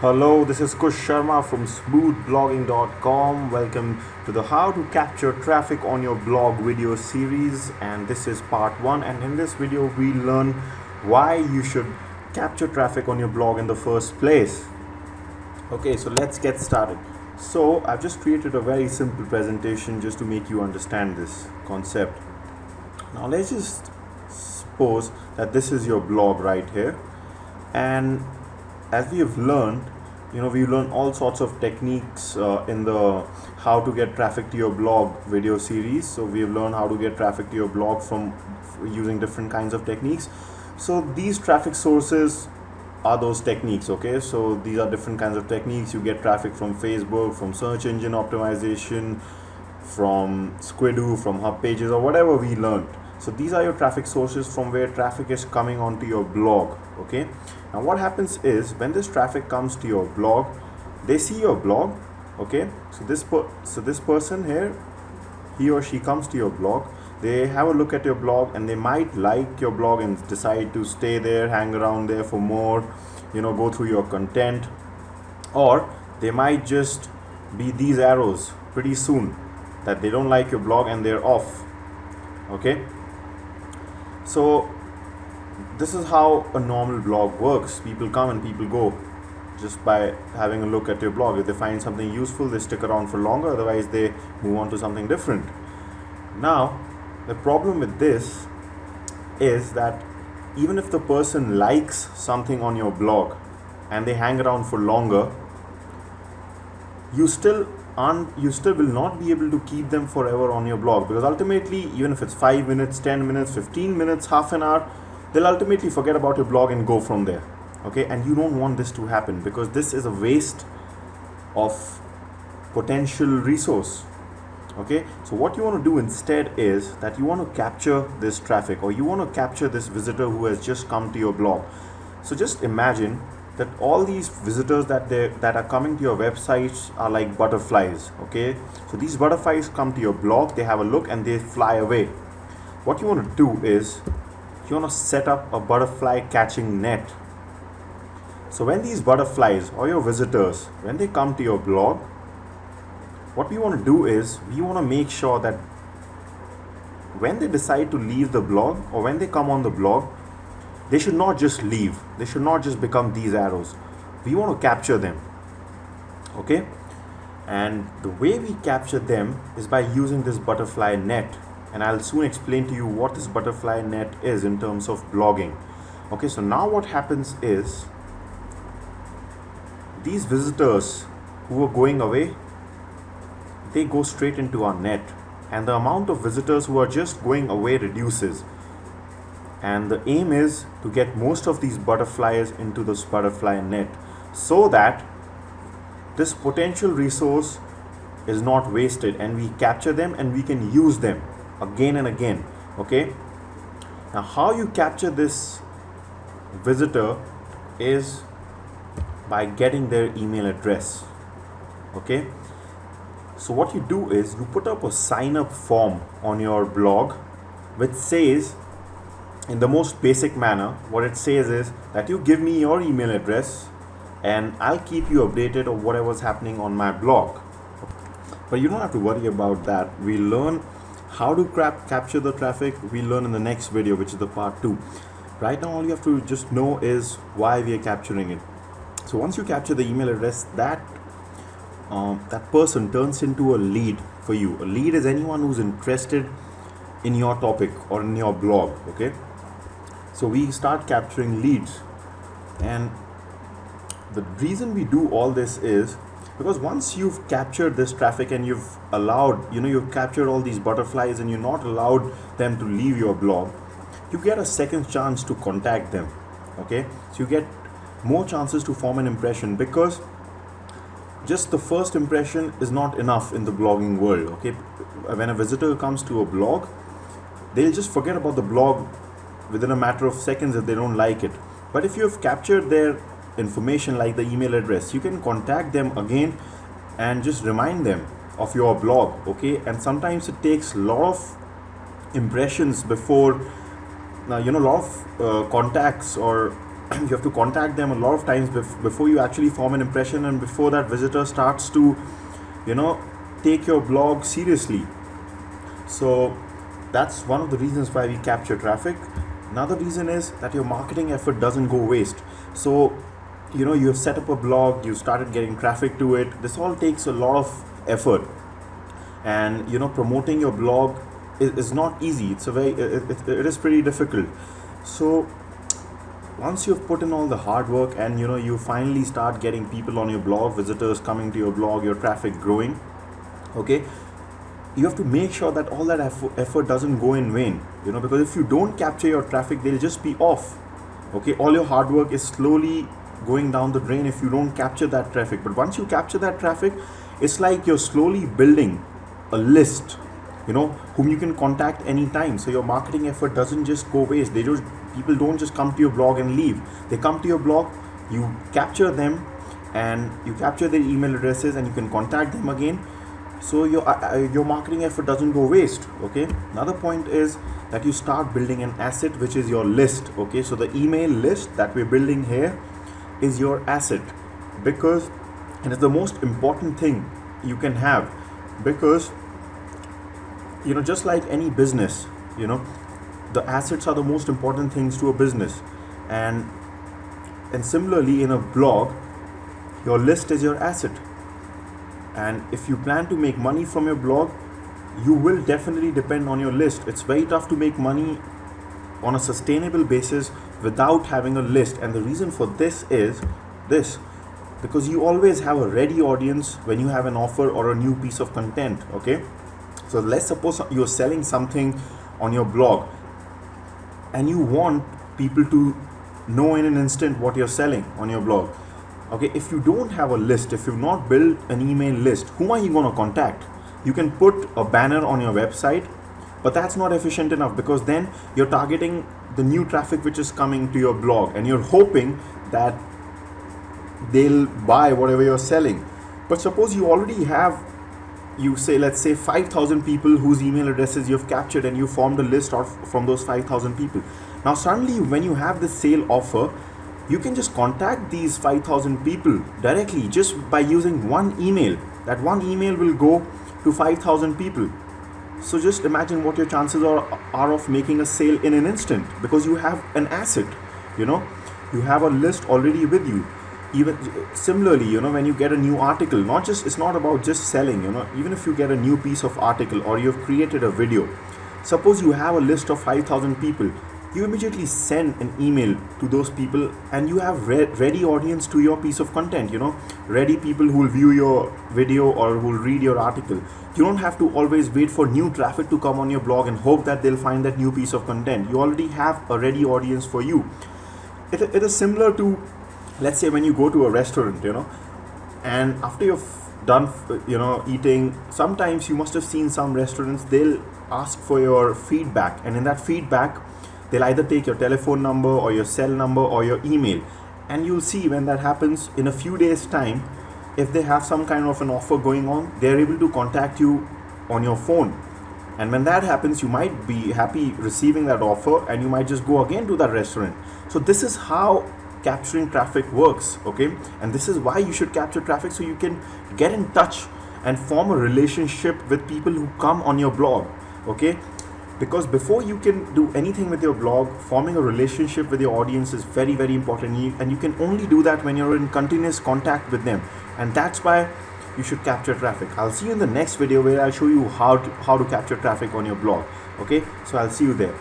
Hello, this is Kush Sharma from smoothblogging.com. Welcome to the How to Capture Traffic on Your Blog video series, and this is part 1. And in this video we learn why you should capture traffic on your blog in the first place. Okay, so let's get started. So I've just created a very simple presentation just to make you understand this concept. Now let's just suppose that this is your blog right here, and as we have learned, we learn all sorts of techniques in the how to get traffic to your blog video series. So we have learned how to get traffic to your blog from using different kinds of techniques. So these traffic sources are those techniques. Okay, so these are different kinds of techniques. You get traffic from Facebook, from search engine optimization, from Squidoo, from hub pages, or whatever we learned. So these are your traffic sources from where traffic is coming onto your blog. Okay, now what happens is when this traffic comes to your blog, they see your blog. Okay, so this person here, he or she comes to your blog, they have a look at your blog, and they might like your blog and decide to stay there, hang around there for more, go through your content. Or they might just be these arrows pretty soon that they don't like your blog and they're off. Okay, so this is how a normal blog works. People come and people go just by having a look at your blog. If they find something useful, they stick around for longer, otherwise they move on to something different. Now the problem with this is that even if the person likes something on your blog and they hang around for longer, you still will not be able to keep them forever on your blog, because ultimately, even if it's 5 minutes, 10 minutes, 15 minutes, half an hour, they'll ultimately forget about your blog and go from there. Okay, and you don't want this to happen, because this is a waste of potential resource. Okay, so what you want to do instead is that you want to capture this traffic, or you want to capture this visitor who has just come to your blog. So just imagine that all these visitors that are coming to your websites are like butterflies. Okay, so these butterflies come to your blog, they have a look, and they fly away. What you want to do is you want to set up a butterfly catching net. So when these butterflies or your visitors, when they come to your blog, what we want to do is we want to make sure that when they decide to leave the blog, or when they come on the blog, they should not just leave. They should not just become these arrows. We want to capture them. Okay, and the way we capture them is by using this butterfly net, and I'll soon explain to you what this butterfly net is in terms of blogging. Okay, so now what happens is these visitors who are going away, they go straight into our net, and the amount of visitors who are just going away reduces. And the aim is to get most of these butterflies into this butterfly net, so that this potential resource is not wasted, and we capture them and we can use them again and again. Okay, now how you capture this visitor is by getting their email address. Okay, so what you do is you put up a sign up form on your blog, which says, in the most basic manner, what it says is that you give me your email address and I'll keep you updated of whatever's happening on my blog. But you don't have to worry about that. We learn how to capture the traffic. We learn in the next video, which is the part 2. Right now all you have to just know is why we are capturing it. So once you capture the email address, that person turns into a lead for you. A lead is anyone who's interested in your topic or in your blog. Okay, so we start capturing leads, and the reason we do all this is because once you've captured this traffic and you've allowed, you've captured all these butterflies and you're not allowed them to leave your blog, you get a second chance to contact them. Okay, so you get more chances to form an impression, because just the first impression is not enough in the blogging world. Okay, when a visitor comes to a blog, they'll just forget about the blog within a matter of seconds if they don't like it. But if you have captured their information, like the email address, you can contact them again and just remind them of your blog. Okay, and sometimes it takes a lot of impressions before a lot of contacts or you have to contact them a lot of times before you actually form an impression, and before that visitor starts to, you know, take your blog seriously. So that's one of the reasons why we capture traffic. Another reason is that your marketing effort doesn't go waste. So, you know, you have set up a blog, you started getting traffic to it. This all takes a lot of effort, and you know, promoting your blog is not easy. It's a very it is pretty difficult. So once you've put in all the hard work, and you know, you finally start getting people on your blog, visitors coming to your blog, your traffic growing, okay, you have to make sure that all that effort doesn't go in vain, you know, because if you don't capture your traffic, they'll just be off. Okay, all your hard work is slowly going down the drain if you don't capture that traffic. But once you capture that traffic, it's like you're slowly building a list, you know, whom you can contact anytime. So your marketing effort doesn't just go waste. People don't just come to your blog and leave. They come to your blog, you capture them, and you capture their email addresses, and you can contact them again. So your marketing effort doesn't go waste. Okay, another point is that you start building an asset, which is your list. Okay, so the email list that we're building here is your asset, because it is the most important thing you can have. Because, you know, just like any business, you know, the assets are the most important things to a business, and similarly in a blog, your list is your asset. And if you plan to make money from your blog, you will definitely depend on your list. It's very tough to make money on a sustainable basis without having a list. And the reason for this is this: because you always have a ready audience when you have an offer or a new piece of content. Okay, so let's suppose you're selling something on your blog, and you want people to know in an instant what you're selling on your blog. Okay, if you don't have a list, if you've not built an email list, whom are you going to contact? You can put a banner on your website, but that's not efficient enough, because then you're targeting the new traffic which is coming to your blog, and you're hoping that they'll buy whatever you're selling. But suppose you already have, let's say 5,000 people whose email addresses you've captured, and you formed a list from those 5,000 people. Now suddenly when you have this sale offer, you can just contact these 5,000 people directly just by using one email. That one email will go to 5,000 people. So just imagine what your chances are of making a sale in an instant, because you have an asset, you know, you have a list already with you. Even similarly, you know, when you get a new article, it's not about just selling, you know, even if you get a new piece of article or you've created a video, suppose you have a list of 5,000 people, you immediately send an email to those people, and you have ready audience to your piece of content, you know, ready people who will view your video or who will read your article. You don't have to always wait for new traffic to come on your blog and hope that they'll find that new piece of content. You already have a ready audience for you. It is similar to, let's say, when you go to a restaurant, you know, and after you've done, you know, eating, sometimes you must have seen some restaurants, they'll ask for your feedback, and in that feedback they'll either take your telephone number or your cell number or your email. And you'll see when that happens in a few days time, if they have some kind of an offer going on, they're able to contact you on your phone. And when that happens, you might be happy receiving that offer, and you might just go again to that restaurant. So this is how capturing traffic works. Okay, and this is why you should capture traffic, so you can get in touch and form a relationship with people who come on your blog. Okay, because before you can do anything with your blog, forming a relationship with your audience is very, very important, and you can only do that when you're in continuous contact with them. And that's why you should capture traffic. I'll see you in the next video, where I'll show you how to capture traffic on your blog. Okay, so I'll see you there.